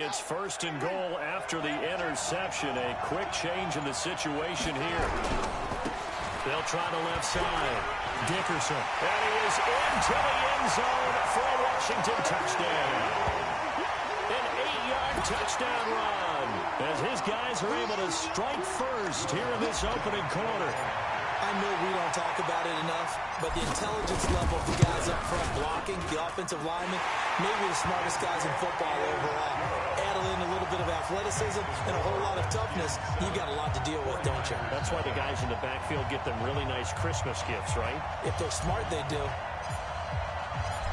It's first and goal after the interception. A quick change in the situation here. They'll try the left side. Dickerson. And he is into the end zone for a Washington touchdown. An 8-yard touchdown run as his guys are able to strike first here in this opening quarter. I know we don't talk about it enough, but the intelligence level of the guys up front blocking, the offensive linemen, maybe the smartest guys in football overall. Add in a little bit of athleticism and a whole lot of toughness, you've got a lot to deal with, don't you? That's why the guys in the backfield get them really nice Christmas gifts, right? If they're smart, they do.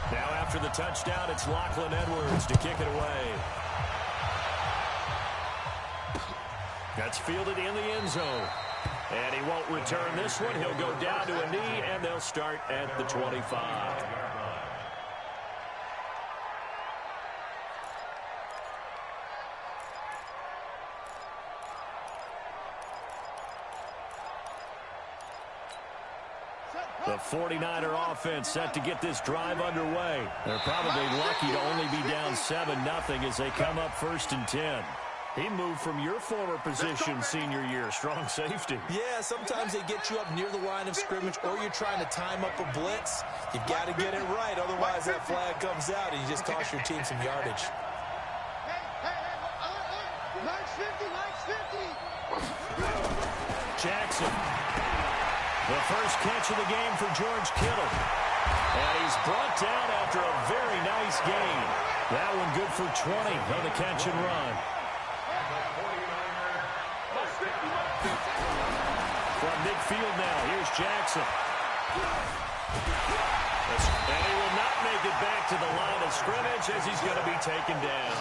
Now after the touchdown, it's Lachlan Edwards to kick it away. That's fielded in the end zone. And he won't return this one. He'll go down to a knee, and they'll start at the 25. The 49er offense set to get this drive underway. They're probably lucky to only be down 7-0 as they come up first and 10. He moved from your former position senior year, strong safety. Yeah, sometimes they get you up near the line of scrimmage or you're trying to time up a blitz. You've got to get it right, otherwise that flag comes out and you just cost your team some yardage. Jackson. The first catch of the game for George Kittle. And he's brought down after a very nice gain. That one good for 20 on the catch and run. From midfield now, here's Jackson. And he will not make it back to the line of scrimmage as he's going to be taken down.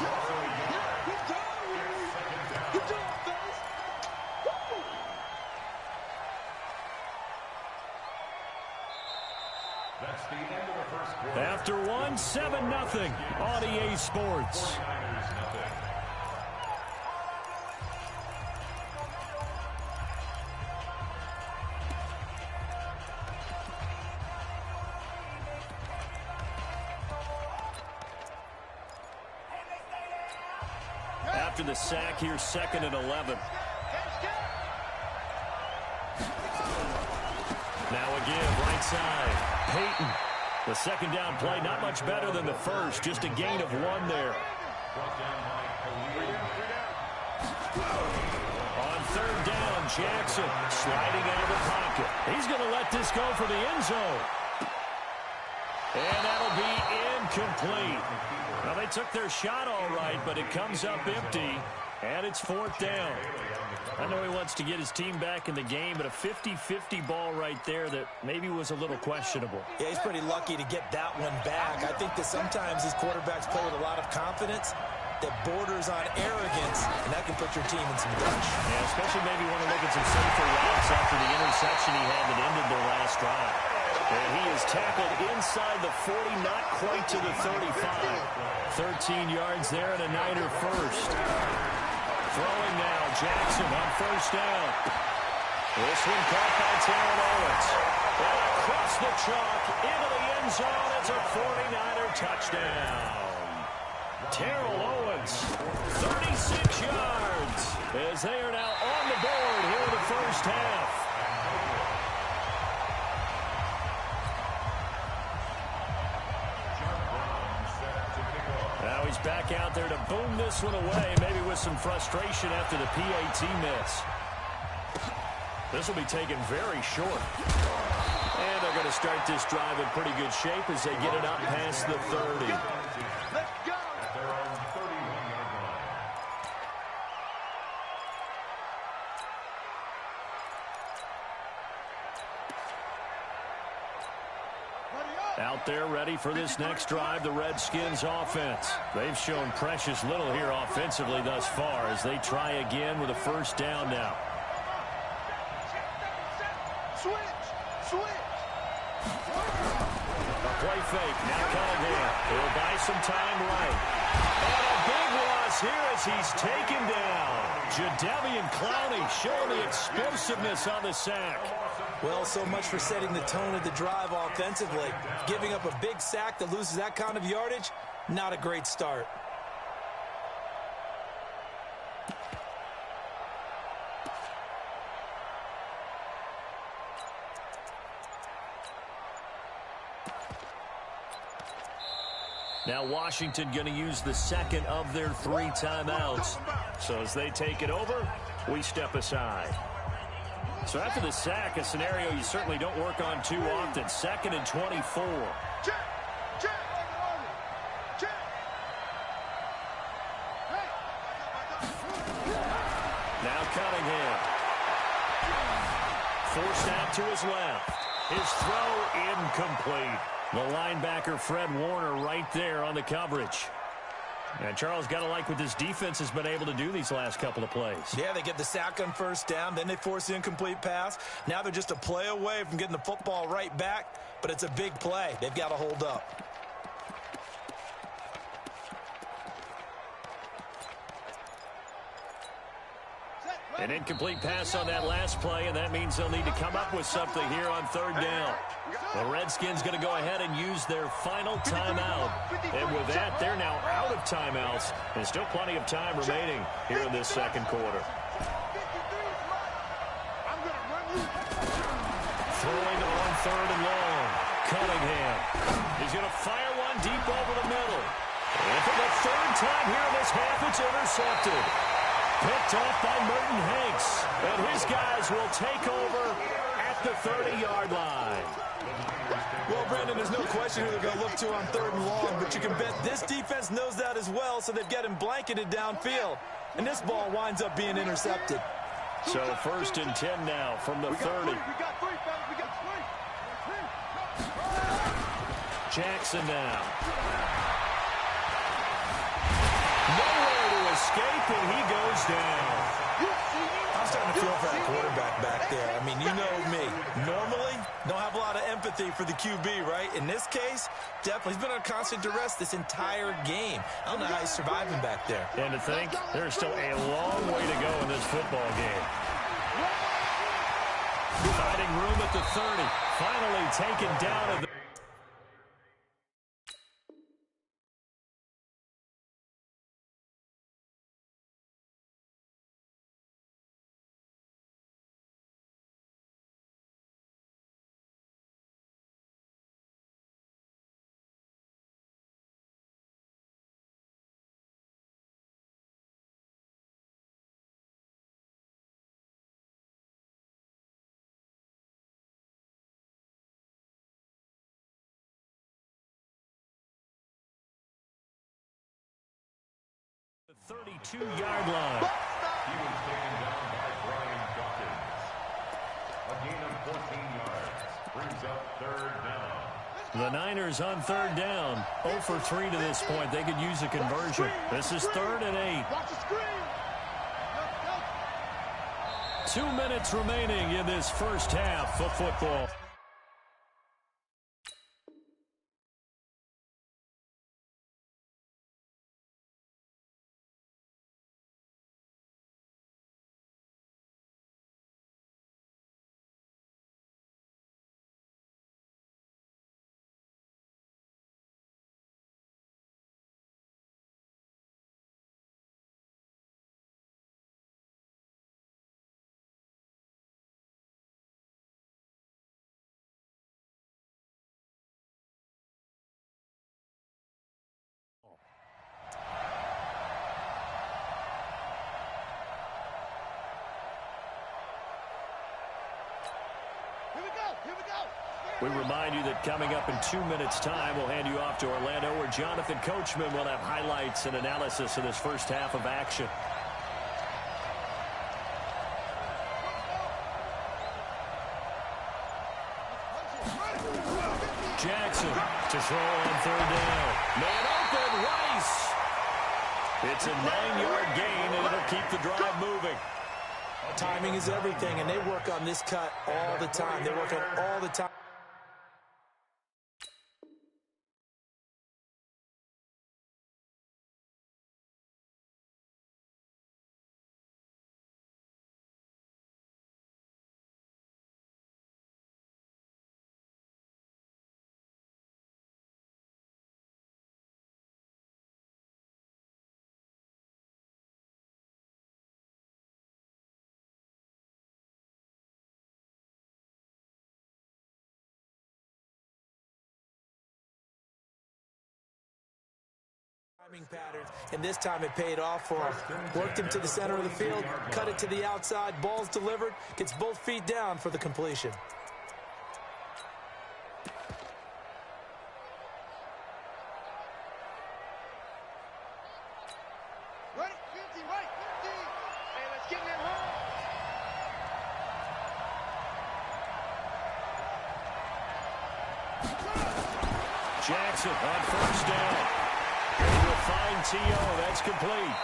After one, 7-0 on EA Sports. After the sack here, 2nd and 11. Now again, right side. Peyton. The second down play, not much better than the first. Just a gain of 1 there. On 3rd down, Jackson sliding out of the pocket. He's going to let this go for the end zone. And that'll be incomplete. Well, they took their shot all right, but it comes up empty, and it's 4th down. I know he wants to get his team back in the game, but a 50-50 ball right there that maybe was a little questionable. Yeah, he's pretty lucky to get that one back. I think that sometimes these quarterbacks play with a lot of confidence that borders on arrogance, and that can put your team in some dutch. Yeah, especially maybe want to look at some safer routes after the interception he had that ended their last drive. And he is tackled inside the 40, not quite to the 35. 13 yards there and a Niner first. Throwing now, Jackson on 1st down. This one caught by Terrell Owens. And across the chalk into the end zone. It's a 49er touchdown. Terrell Owens, 36 yards, as they are now on the board here in the first half. Now he's back out there to boom this one away, maybe with some frustration after the PAT miss. This will be taken very short. And they're going to start this drive in pretty good shape as they get it up past the 30. Out there ready for this next drive, the Redskins offense. They've shown precious little here offensively thus far as they try again with a 1st down now. A play fake, now called in. He'll buy some time right. And a big loss here as he's taken down. Jadeveon Clowney showing the explosiveness on the sack. Well, so much for setting the tone of the drive offensively. Giving up a big sack that loses that kind of yardage, not a great start. Now Washington going to use the second of their 3 timeouts. So as they take it over, we step aside. So after the sack, a scenario you certainly don't work on too often. 2nd and 24. Now Cunningham. Forced out to his left. His throw incomplete. The linebacker Fred Warner right there on the coverage. And Charles, got to like what this defense has been able to do these last couple of plays. Yeah, they get the sack on first down, then they force the incomplete pass. Now they're just a play away from getting the football right back, but it's a big play. They've got to hold up. An incomplete pass on that last play, and that means they'll need to come up with something here on 3rd down. The Redskins going to go ahead and use their final timeout. And with that, they're now out of timeouts. There's still plenty of time remaining here in this 2nd quarter. Throwing on 3rd and long. Cunningham. He's going to fire one deep over the middle. And for the 3rd time here in this half, it's intercepted. Picked off by Merton Hanks. And his guys will take over at the 30-yard line. Well, Brandon, there's no question who they're going to look to on 3rd and long, but you can bet this defense knows that as well, so they've got him blanketed downfield. And this ball winds up being intercepted. So 1st and 10 now from the 30. We got three, fellas. We got three. Jackson now. Nowhere to escape, and he goes down. I'm starting to feel for that quarterback back there. I mean, you know me. Normally, don't have a lot of empathy for the QB, right? In this case, definitely. He's been on constant duress this entire game. I don't know how he's surviving back there. And to think, there's still a long way to go in this football game. Finding room at the 30. Finally taken down at the... The 32-yard line. He was taken down by Brian Dawkins. A gain of 14 yards brings up 3rd down. The Niners on 3rd down. 0 for 3 to this point. They could use a conversion. This is 3rd and 8. Watch the screen. 2 minutes remaining in this first half of football. We remind you that coming up in 2 minutes' time, we'll hand you off to Orlando, where Jonathan Coachman will have highlights and analysis of this first half of action. Jackson to throw on 3rd down. Man open, Rice. It's a 9-yard gain, and it'll keep the drive moving. Timing is everything, and they work on this cut all the time. They work on all the time. Patterns, and this time it paid off for him. Worked him to the center of the field, cut it to the outside, ball's delivered, gets both feet down for the completion. Right, 50, right, 50. Hey, let's get in there home. Jackson on first down. Fine T.O. That's complete.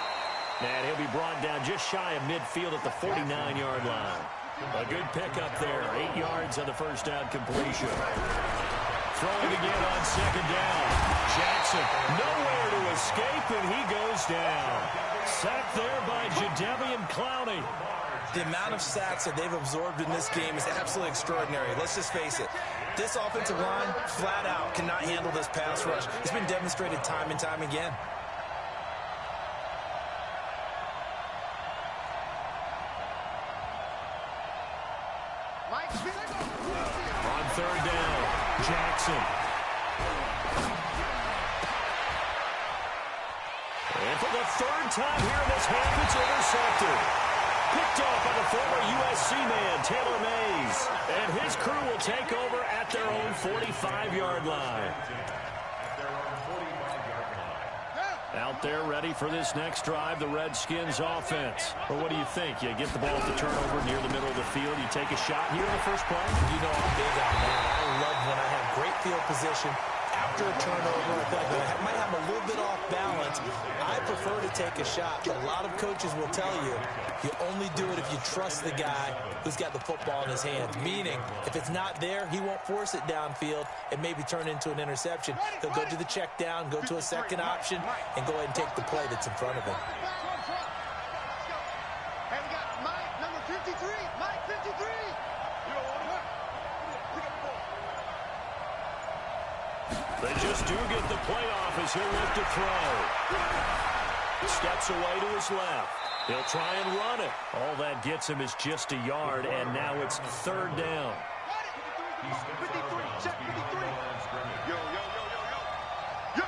And he'll be brought down just shy of midfield at the 49-yard line. A good pickup there. 8 yards on the first down completion. Throwing again on second down. Jackson nowhere to escape, and he goes down. Sacked there by Jadeveon Clowney. The amount of sacks that they've absorbed in this game is absolutely extraordinary. Let's just face it. This offensive line, flat out, cannot handle this pass rush. It's been demonstrated time and time again. On third down, Jackson. And for the third time here in this half, it's intercepted. Picked off by the former USC man, Taylor Mays. And his crew will take over at their own 45-yard line. Out there ready for this next drive, the Redskins offense. Or what do you think? You get the ball at the turnover near the middle of the field. You take a shot here in the first play? You know I'm big on that. I love when I have great field position. After a turnover, I thought I might have a little bit off balance. I prefer to take a shot. A lot of coaches will tell you, you only do it if you trust the guy who's got the football in his hands. Meaning, if it's not there, he won't force it downfield and maybe turn into an interception. He'll go to the check down, go to a second option, and go ahead and take the play that's in front of him. Hey, we got Mike, number 53. Mike, 53. You don't want to work. Pick up the ball. They just do get the play off as he'll look to throw. Steps away to his left. He'll try and run it. All that gets him is just a yard, and now it's third down. 53, check 53. Yo, yo, yo, yo, yo. Yo.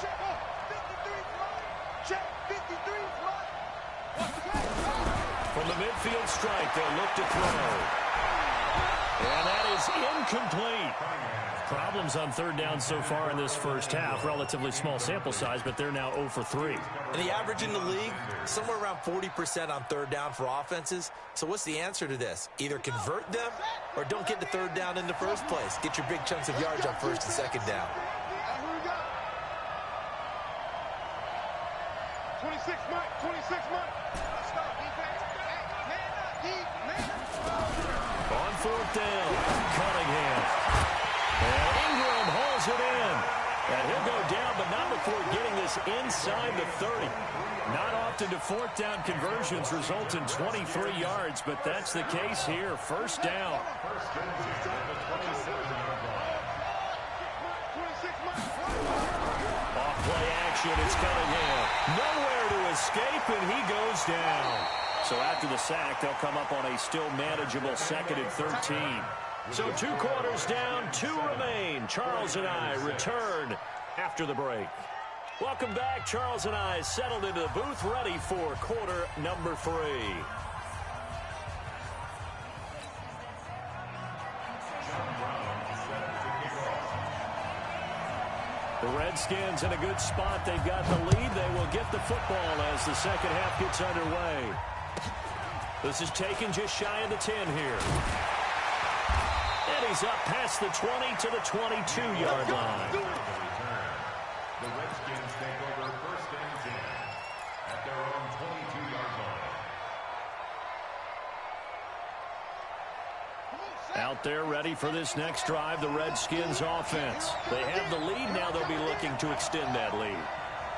Check off. 53 front. Check 53 front. From the midfield strike, they'll look to throw. And that is incomplete. Problems on third down so far in this first half. Relatively small sample size, but they're now 0 for 3. And the average in the league, somewhere around 40% on third down for offenses. So what's the answer to this? Either convert them or don't get the third down in the first place. Get your big chunks of yards on first and second down. 26 Mike, 26 Mike. Let's go, defense. Hey, man up, On fourth down, Cunningham. And Ingram hauls it in. And he'll go down, but not before getting this inside the 30. Not often do fourth down conversions result in 23 yards, but that's the case here. First down. Off play action, it's Cunningham. Nowhere to escape, and he goes down. So after the sack, they'll come up on a still manageable 2nd and 13. So 2 quarters down, 2 remain. Charles and I return after the break. Welcome back. Charles and I settled into the booth, ready for quarter number 3. The Redskins in a good spot. They've got the lead. They will get the football as the second half gets underway. This is taken just shy of the 10 here. And he's up past the 20 to the 22-yard line. The Redskins take over first and 10 at their own 22-yard line. Out there ready for this next drive, the Redskins offense. They have the lead. Now they'll be looking to extend that lead.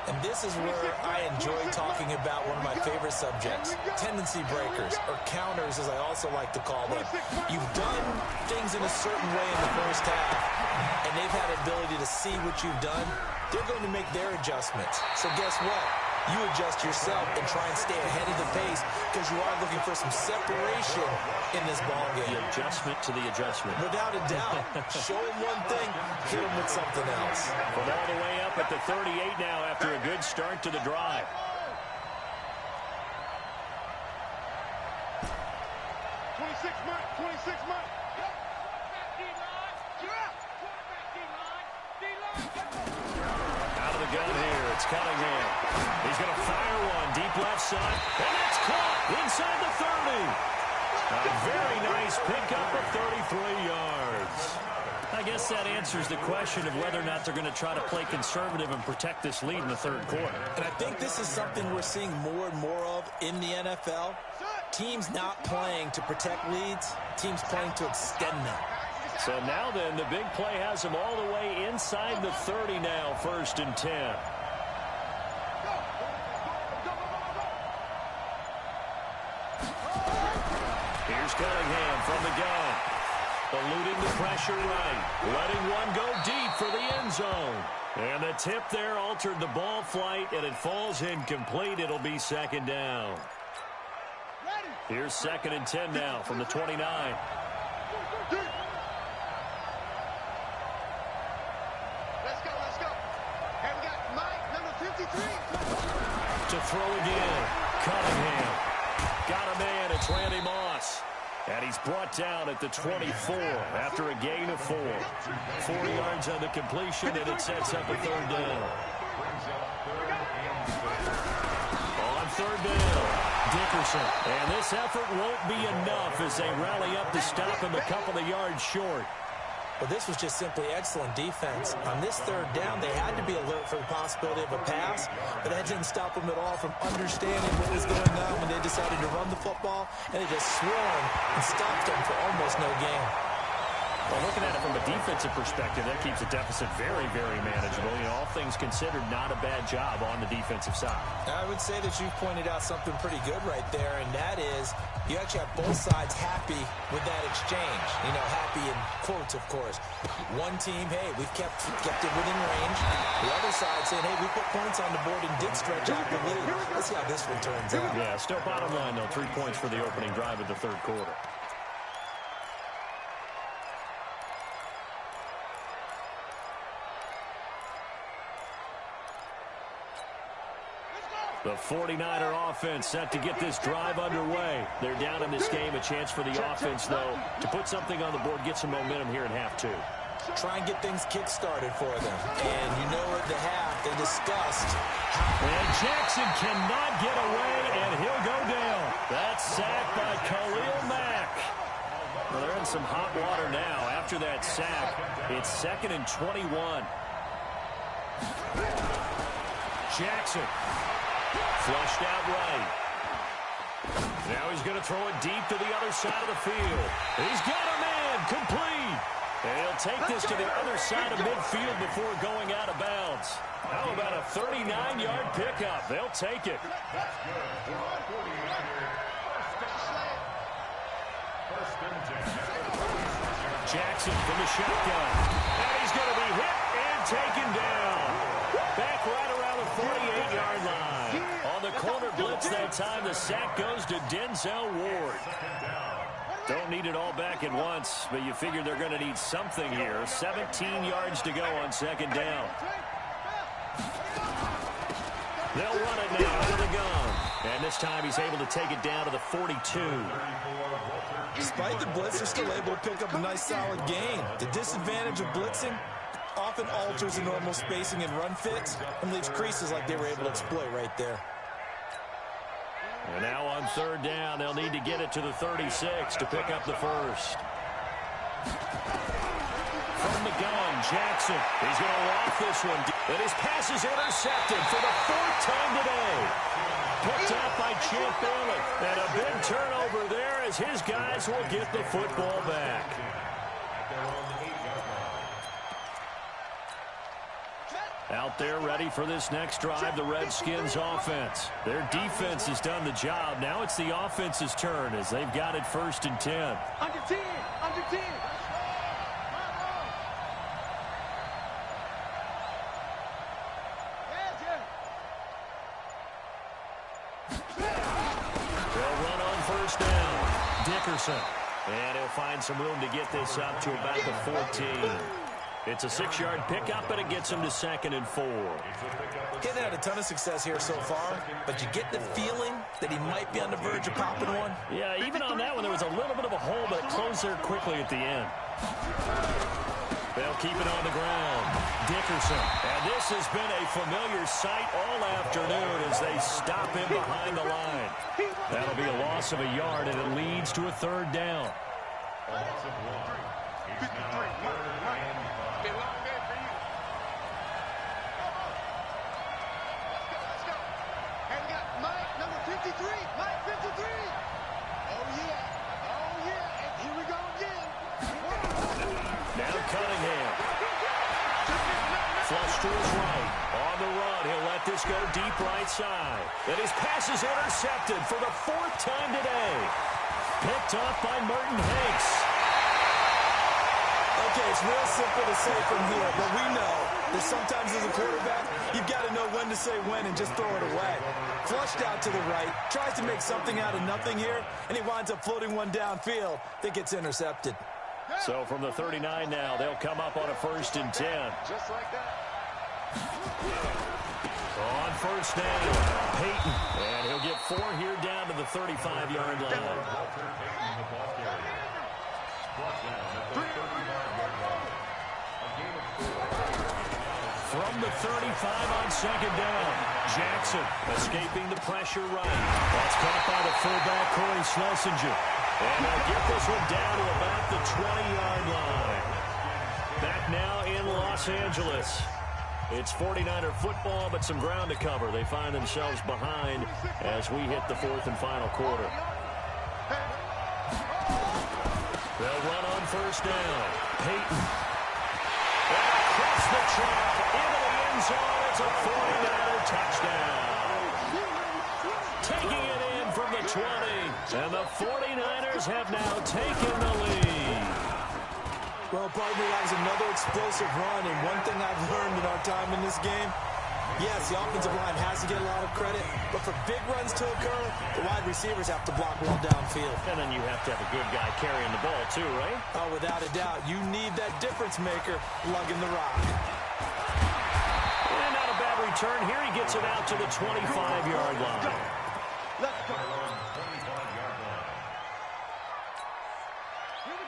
And this is where I enjoy talking about one of my favorite subjects, tendency breakers, or counters as I also like to call them. You've done things in a certain way in the first half, and they've had ability to see what you've done. They're going to make their adjustments. So guess what? you adjust yourself and try and stay ahead of the pace because you are looking for some separation in this ball game. The adjustment to the adjustment. Without a doubt. Show him one thing, hit him with something else. From all the way up at the 38 now after a good start to the drive. 26 months, 26 months. Out of the gun here, it's Cunningham. He's going to fire one deep left side, and that's caught inside the 30. A very nice pickup of 33 yards. I guess that answers the question of whether or not they're going to try to play conservative and protect this lead in the third quarter. And I think this is something we're seeing more and more of in the NFL. Teams not playing to protect leads, teams playing to extend them. So now then, the big play has them all the way inside the 30 now, 1st and 10. Here's Cunningham from the gun. Eluding the pressure right. Letting one go deep for the end zone. And the tip there altered the ball flight, and it falls incomplete. It'll be 2nd down. Here's 2nd and 10 now from the 29. Let's go. And we got Mike, number 53. To throw again. Cunningham. Got a man. It's Randy Moss. And he's brought down at the 24 after a gain of 4. 4 yards on the completion, and it sets up a 3rd down. On 3rd down, Dickerson. And this effort won't be enough as they rally up to stop him a couple of yards short. But this was just simply excellent defense. On this 3rd down, they had to be alert for the possibility of a pass, but that didn't stop them at all from understanding what was going on when they decided to run the football, and they just swarmed and stopped them for almost no gain. Well, looking at it from a defensive perspective, that keeps the deficit very, very manageable. You know, all things considered, not a bad job on the defensive side. I would say that you've pointed out something pretty good right there, and that is you actually have both sides happy with that exchange. You know, happy in quotes, of course. One team, hey, we've kept it within range. The other side saying, hey, we put points on the board and did stretch out the lead. Let's see how this one turns out. Yeah, still bottom line, though, 3 points for the opening drive of the 3rd quarter. The 49er offense set to get this drive underway. They're down in this game. A chance for the offense, though, to put something on the board, get some momentum here in half 2. Try and get things kick-started for them. And you know at the half, they discussed. And Jackson cannot get away, and he'll go down. That's sacked by Khalil Mack. Well, they're in some hot water now. After that sack, it's 2nd and 21. Jackson. Flushed out right. Now he's going to throw it deep to the other side of the field. He's got a man. Complete. And he'll take this to the other side of midfield before going out of bounds. How about a 39-yard pickup? They'll take it. Jackson from the shotgun. And he's going to be hit and taken down. Back right around the 48-yard line. On the corner blitz that time, the sack goes to Denzel Ward. Don't need it all back at once, but you figure they're going to need something here. 17 yards to go on 2nd down. They'll run it now out of the gun. And this time he's able to take it down to the 42. Despite the blitz, they're still able to pick up a nice solid gain. The disadvantage of blitzing often alters the normal spacing and run fits and leaves creases like they were able to exploit right there. And now on 3rd down, they'll need to get it to the 36 to pick up the 1st. From the gun, Jackson. He's going to lock this one. And his pass is intercepted for the 4th time today. Picked up by Champ Bailey. And a big turnover there as his guys will get the football back. Out there ready for this next drive, the Redskins offense. Their defense has done the job. Now it's the offense's turn as they've got it 1st and 10. Under 10, under 10. first down. Dickerson. And he'll find some room to get this up to about the 14. It's a 6-yard pickup, and it gets him to 2nd and 4. Getting had a ton of success here so far, but you get the feeling that he might be on the verge of popping one. Yeah, even on that one, there was a little bit of a hole, but it closed there quickly at the end. They'll keep it on the ground. Dickerson. And this has been a familiar sight all afternoon as they stop him behind the line. That'll be a loss of a yard, and it leads to a 3rd down. A loss of 1. It's now 3rd and 5. Been a long day for you. Let's go. And we got Mike, number 53. Mike, 53. Oh, yeah. And here we go again. Now Cunningham. Flush to his right. On the run, he'll let this go deep right side. And his pass is intercepted for the 4th time today. Picked off by Merton Hanks. Okay, it's real simple to say from here, but we know that sometimes as a quarterback, you've got to know when to say when and just throw it away. Flushed out to the right, tries to make something out of nothing here, and he winds up floating one downfield that gets intercepted. So from the 39 now, they'll come up on a 1st and 10. Just like that. On 1st down, Peyton. And he'll get 4 here down to the 35-yard line. From the 35 on 2nd down, Jackson escaping the pressure right. That's caught by the fullback, Corey Schlesinger. And they'll get this one down to about the 20-yard line. Back now in Los Angeles. It's 49er football, but some ground to cover. They find themselves behind as we hit the 4th and final quarter. They'll run on 1st down. Peyton. And across the track into the end zone. It's a 49er touchdown. Taking it in from the 20. And the 49ers have now taken the lead. Well, partner, that was another explosive run, and one thing I've learned in our time in this game, yes, the offensive line has to get a lot of credit, but for big runs to occur, the wide receivers have to block well downfield. And then you have to have a good guy carrying the ball too, right? Oh, without a doubt. You need that difference maker lugging the rock. And not a bad return. Here he gets it out to the 25-yard line. Let's go.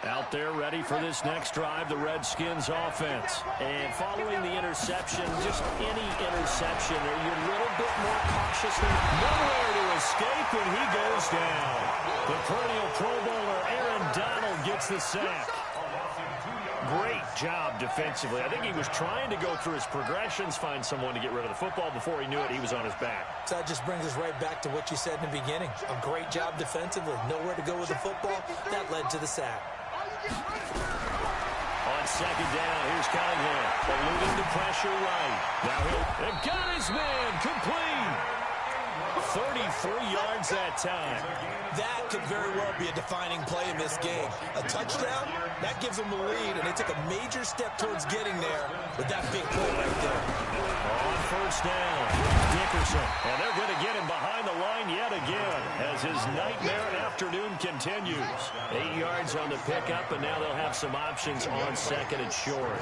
Out there ready for this next drive, the Redskins offense. And following the interception, just any interception, you're a little bit more cautious there. Nowhere to escape, and he goes down. The perennial Pro Bowler Aaron Donald gets the sack. Great job defensively. I think he was trying to go through his progressions, find someone to get rid of the football. Before he knew it, he was on his back. So that just brings us right back to what you said in the beginning. A great job defensively. Nowhere to go with the football. That led to the sack. On 2nd down, here's Cunningham. Eluding the pressure right. Now he'll got his man complete. 33 yards that time. That could very well be a defining play in this game. A touchdown, that gives them the lead, and they took a major step towards getting there with that big play right there. On 1st down, Dickerson. And they're going to get him behind the line yet again as his nightmare afternoon continues. 8 yards on the pickup, and now they'll have some options on 2nd and short.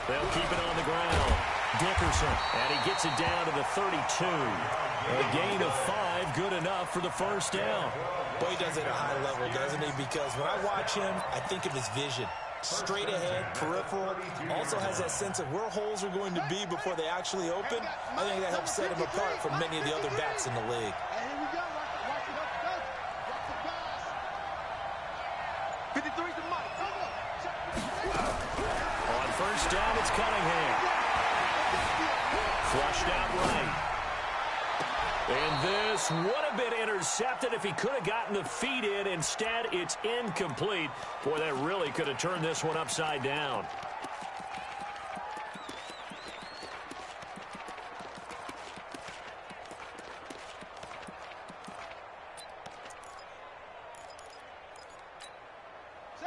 They'll keep it on the ground. Dickerson, and he gets it down to the 32. A gain of 5, good enough for the 1st down. Boy, he does it at a high level, doesn't he? Because when I watch him, I think of his vision. Straight ahead, peripheral, also has that sense of where holes are going to be before they actually open. I think that helps set him apart from many of the other backs in the league. And here we go. Watch it up. Watch the pass. 53 to Mike. On 1st down, it's Cunningham. Flushed out right. And this would have been intercepted if he could have gotten the feet in. Instead, it's incomplete. Boy, that really could have turned this one upside down.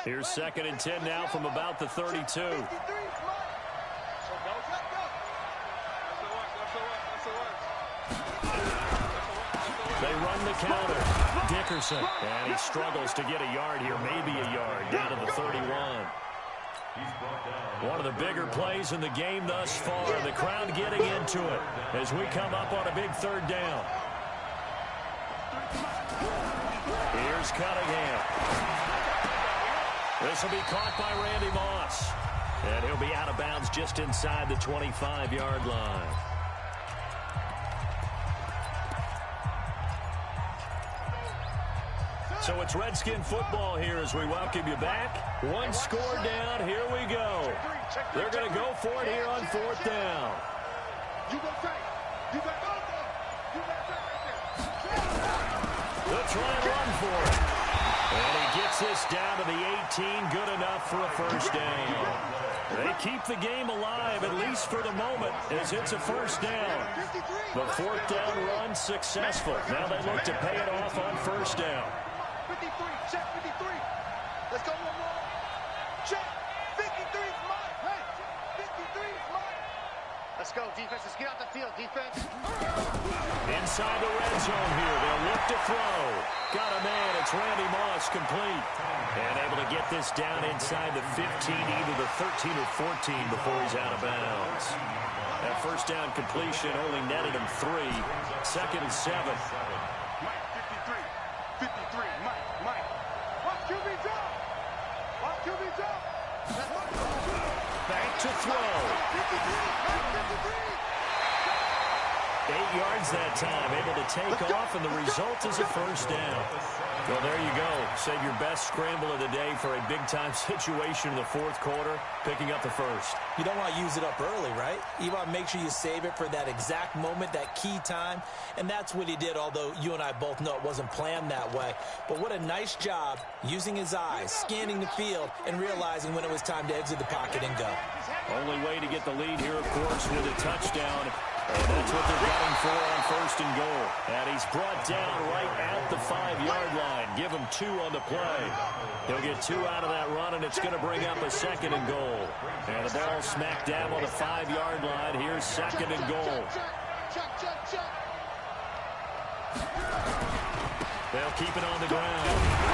Here's 2nd and 10 now from about the 32. They run the counter. Dickerson. And he struggles to get a yard here, maybe a yard, down to the 31. One of the bigger plays in the game thus far. The crowd getting into it as we come up on a big third down. Here's Cunningham. This will be caught by Randy Moss. And he'll be out of bounds just inside the 25-yard line. So it's Redskin football here as we welcome you back. One score down. Here we go. They're going to go for it here on fourth down. They'll try and run for it. And he gets this down to the 18. Good enough for a first down. They keep the game alive, at least for the moment, as it's a first down. The fourth down run successful. Now they look to pay it off on first down. 53, check 53. Let's go one more. Check. 53 is mine. Hey, 53 is mine. Let's go, defense. Let's get out the field, defense. Inside the red zone here. They'll look to throw. Got a man. It's Randy Moss, complete. And able to get this down inside the 15, either the 13 or 14 before he's out of bounds. That first down completion only netted him 3. Second and 7. Mike, 53. 53, Mike. Watch QB drop. Watch QB drop. Back to throw. 53. 8 yards that time, able to take off, and the result is a first down. Well, there you go. Save your best scramble of the day for a big-time situation in the fourth quarter, picking up the first. You don't want to use it up early, right? You want to make sure you save it for that exact moment, that key time, and that's what he did, although you and I both know it wasn't planned that way. But what a nice job using his eyes, scanning the field, and realizing when it was time to exit the pocket and go. Only way to get the lead here, of course, with a touchdown. And that's what they're gunning for on first and goal. And he's brought down right at the 5-yard line. Give him 2 on the play. He'll get 2 out of that run, and it's going to bring up a second and goal. And the ball smack dab on the 5-yard line. Here's second and goal. They'll keep it on the ground.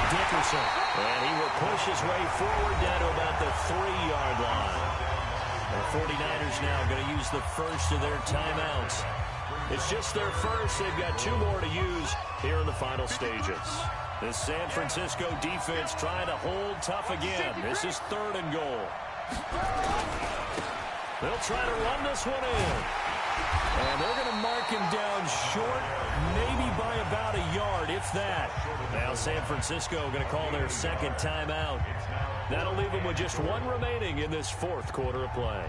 Dickerson. And he will push his way forward down to about the 3-yard line. The 49ers now going to use the first of their timeouts. It's just their first. They've got 2 more to use here in the final stages. The San Francisco defense trying to hold tough again. This is third and goal. They'll try to run this one in. And they're going to mark him down short, maybe by about a yard, if that. Now San Francisco going to call their second timeout. That'll leave them with just 1 remaining in this fourth quarter of play.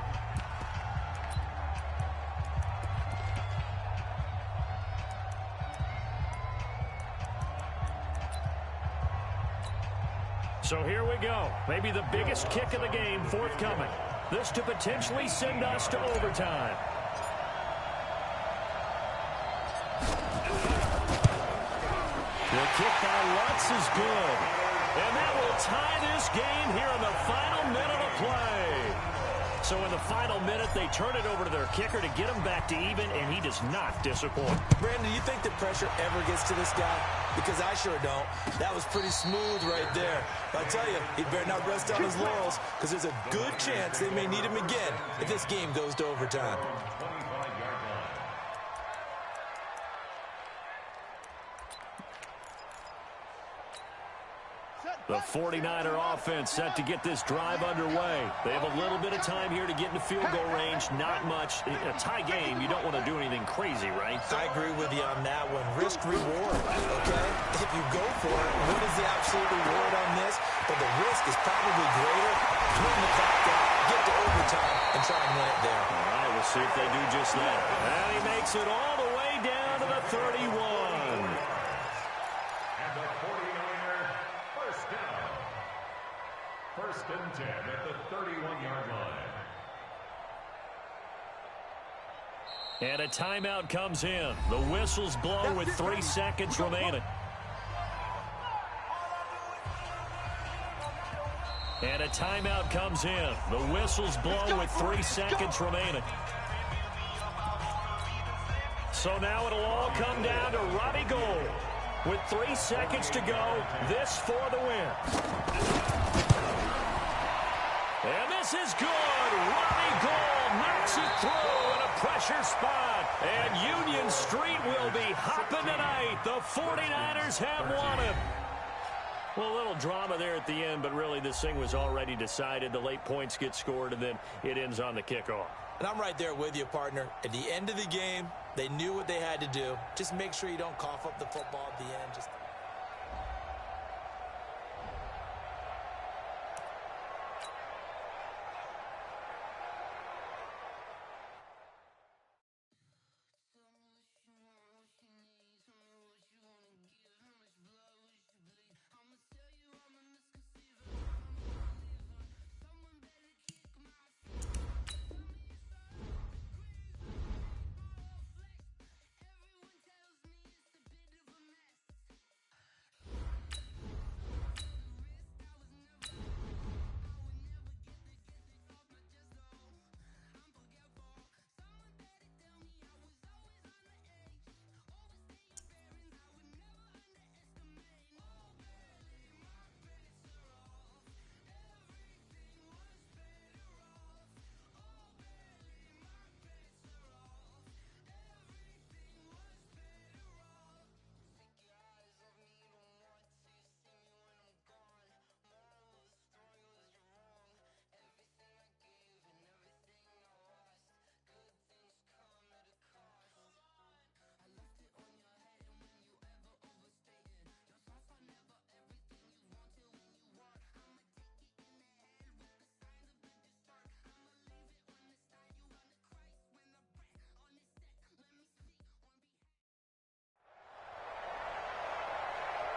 So here we go. Maybe the biggest kick of the game forthcoming. This to potentially send us to overtime. The kick by Lutz is good. And that will tie this game here in the final minute of play. So in the final minute, they turn it over to their kicker to get him back to even, and he does not disappoint. Brandon, do you think the pressure ever gets to this guy? Because I sure don't. That was pretty smooth right there. But I tell you, he better not rest on his laurels, because there's a good chance they may need him again if this game goes to overtime. The 49er offense set to get this drive underway. They have a little bit of time here to get into field goal range. Not much. In a tie game, you don't want to do anything crazy, right? I agree with you on that one. Risk reward, okay? If you go for it, what is the absolute reward on this? But the risk is probably greater. Turn the clock out, get to overtime, and try and win it there. All right, we'll see if they do just that. And he makes it all the way down to the 31. First and 10 at the 31-yard line. And a timeout comes in. The whistles blow with 3 seconds remaining. And a timeout comes in. The whistles blow with 3 seconds remaining. So now it'll all come down to Robbie Gould. With 3 seconds to go, this for the win. And this is good. Robbie Gould knocks it through in a pressure spot. And Union Street will be hopping tonight. The 49ers have won it. Well, a little drama there at the end, but really this thing was already decided. The late points get scored, and then it ends on the kickoff. And I'm right there with you, partner. At the end of the game, they knew what they had to do. Just make sure you don't cough up the football at the end. Just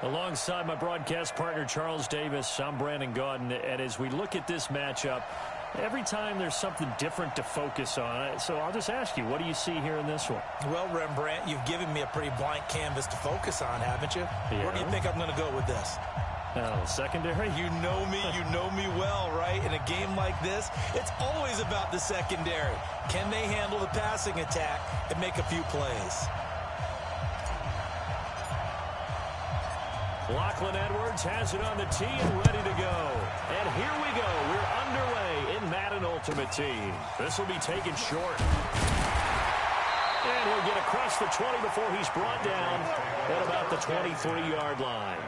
alongside my broadcast partner, Charles Davis, I'm Brandon Gaudin. And as we look at this matchup, every time there's something different to focus on. So I'll just ask you, what do you see here in this one? Well, Rembrandt, you've given me a pretty blank canvas to focus on, haven't you? Yeah. Where do you think I'm going to go with this? Secondary? You know me well, right? In a game like this, it's always about the secondary. Can they handle the passing attack and make a few plays? Lachlan Edwards has it on the tee and ready to go. And here we go. We're underway in Madden Ultimate Team. This will be taken short. And he'll get across the 20 before he's brought down at about the 23-yard line.